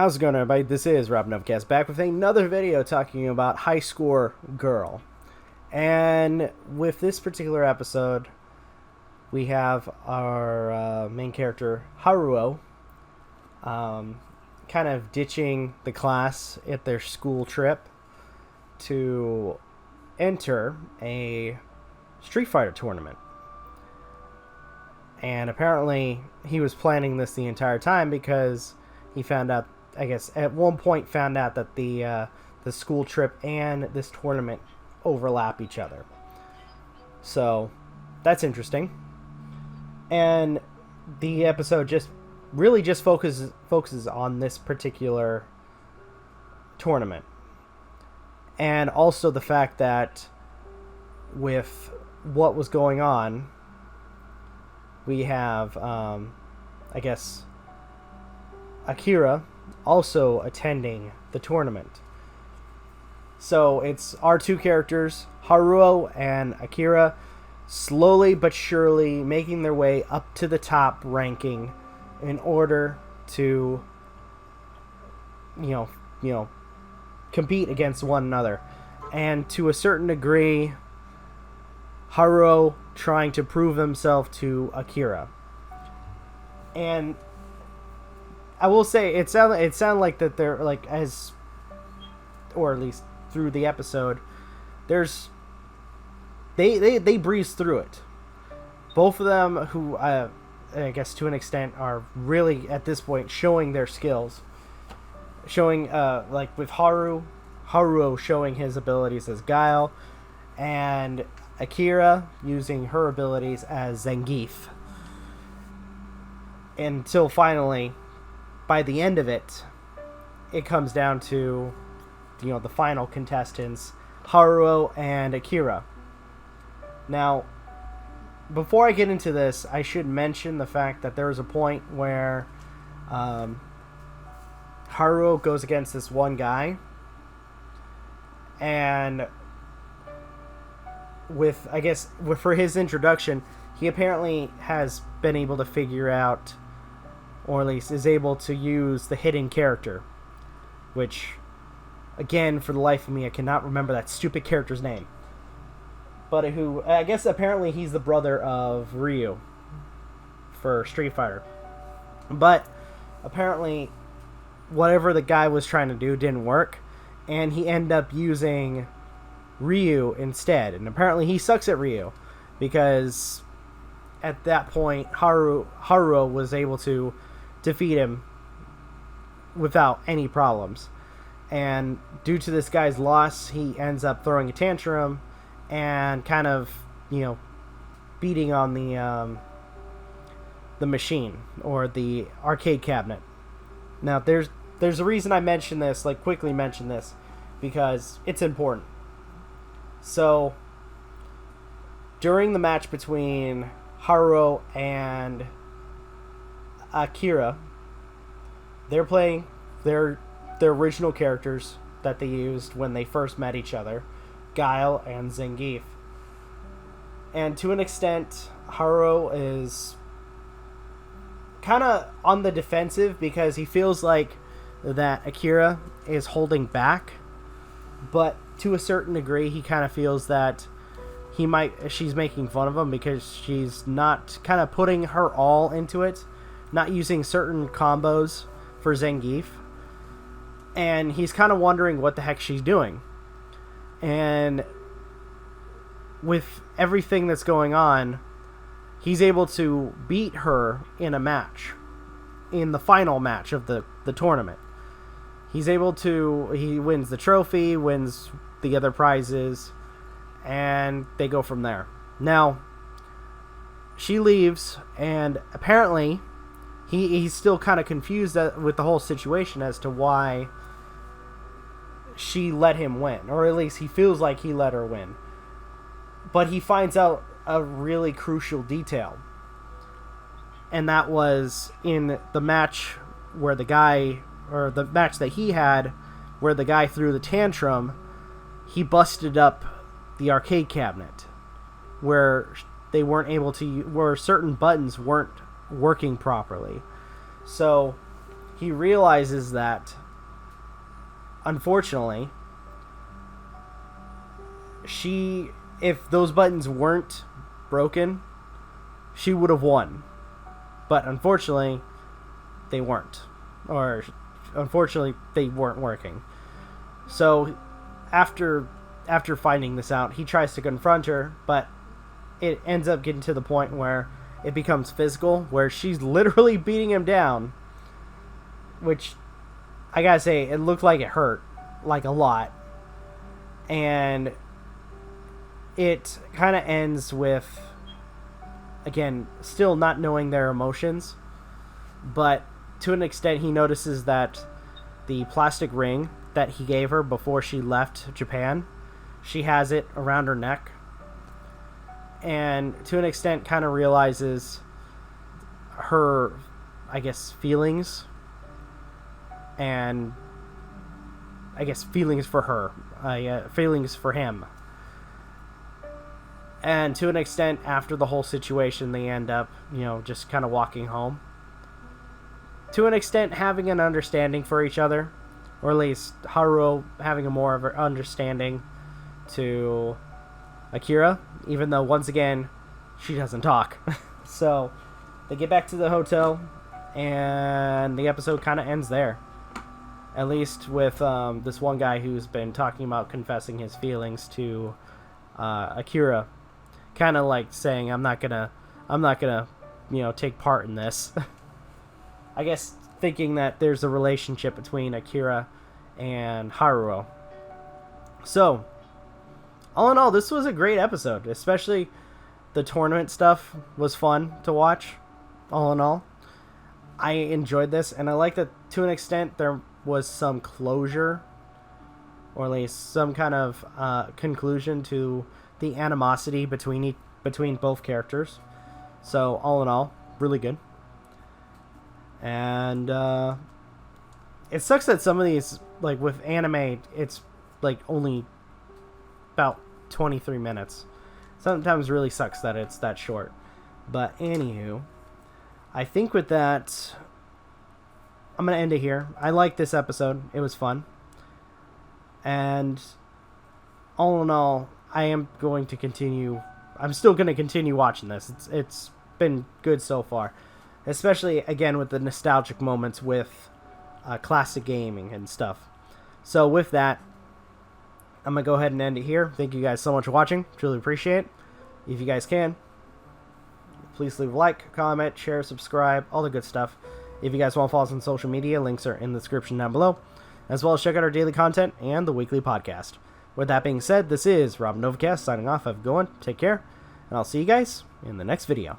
How's it going, everybody? This is Rob Novakast back with another video talking about High Score Girl. And with this particular episode, we have our main character, Haruo, kind of ditching the class at their school trip to enter a Street Fighter tournament. And apparently he was planning this the entire time because he found out, I guess, at one point found out that the school trip and this tournament overlap each other. So that's interesting. And the episode just focuses on this particular tournament. And also the fact that with what was going on, we have, I guess, Akira also attending the tournament. So it's our two characters, Haruo and Akira, slowly but surely making their way up to the top ranking in order to, you know, compete against one another. And to a certain degree, Haruo trying to prove himself to Akira. And I will say it sounded like that they're like, as, or at least through the episode, there's they breeze through it. Both of them, who I guess to an extent are really at this point showing their skills, showing like with Haruo showing his abilities as Guile, and Akira using her abilities as Zangief. Until finally, by the end of it, it comes down to, the final contestants, Haruo and Akira. Now, before I get into this, I should mention the fact that there was a point where Haruo goes against this one guy, and for his introduction, he apparently has been able to figure out, or at least is able to use, the hidden character, which, again, for the life of me, I cannot remember that stupid character's name. But who, I guess apparently he's the brother of Ryu for Street Fighter. But apparently whatever the guy was trying to do didn't work, and he ended up using Ryu instead. And apparently he sucks at Ryu, because at that point Haruo was able to defeat him without any problems. And due to this guy's loss, he ends up throwing a tantrum and kind of, beating on the machine, or the arcade cabinet. Now, there's a reason I quickly mention this, because it's important. So, during the match between Haruo and Akira, they're playing their original characters that they used when they first met each other, Guile and Zangief. And to an extent, Haruo is kind of on the defensive because he feels like that Akira is holding back, but to a certain degree he kind of feels that she's making fun of him because she's not kind of putting her all into it, not using certain combos for Zangief. And he's kind of wondering what the heck she's doing. And with everything that's going on, he's able to beat her in a match, in the final match of the tournament. He wins the trophy, wins the other prizes, and they go from there. Now, she leaves, and apparently he's still kind of confused with the whole situation as to why she let him win, or at least he feels like he let her win. But he finds out a really crucial detail, and that was in the match where the match that he had, where the guy threw the tantrum, he busted up the arcade cabinet where where certain buttons weren't working properly. So he realizes that, unfortunately, if those buttons weren't broken, she would have won. But unfortunately, they weren't. Or, unfortunately, they weren't working. So, after finding this out, he tries to confront her, but it ends up getting to the point where it becomes physical, where she's literally beating him down, which, I gotta say, it looked like it hurt, like a lot. And it kind of ends with, again, still not knowing their emotions, but to an extent he notices that the plastic ring that he gave her before she left Japan, she has it around her neck, and to an extent kind of realizes her, I guess, feelings, and I guess feelings for her, feelings for him. And to an extent, after the whole situation, they end up, just kind of walking home. To an extent, having an understanding for each other. Or at least Haruo having a more of an understanding to Akira. Even though, once again, she doesn't talk. So, they get back to the hotel. And the episode kind of ends there. At least with this one guy who's been talking about confessing his feelings to Akira. Kind of like saying, I'm not gonna, take part in this. I guess thinking that there's a relationship between Akira and Haruo. So, all in all, this was a great episode. Especially the tournament stuff was fun to watch. All in all, I enjoyed this, and I like that to an extent there was some closure, or at least some kind of conclusion to the animosity between both characters. So, all in all, really good. And it sucks that some of these, like with anime, it's like only about 23 minutes. Sometimes really sucks that it's that short. But anywho, I think with that, I'm going to end it here. I liked this episode. It was fun. And all in all, I am going to continue. I'm still going to continue watching this. It's been good so far. Especially, again, with the nostalgic moments with classic gaming and stuff. So with that, I'm going to go ahead and end it here. Thank you guys so much for watching. Truly appreciate it. If you guys can, please leave a like, comment, share, subscribe, all the good stuff. If you guys want to follow us on social media, links are in the description down below. As well as check out our daily content and the weekly podcast. With that being said, this is Rob Novakast signing off. Have a good one. Take care. And I'll see you guys in the next video.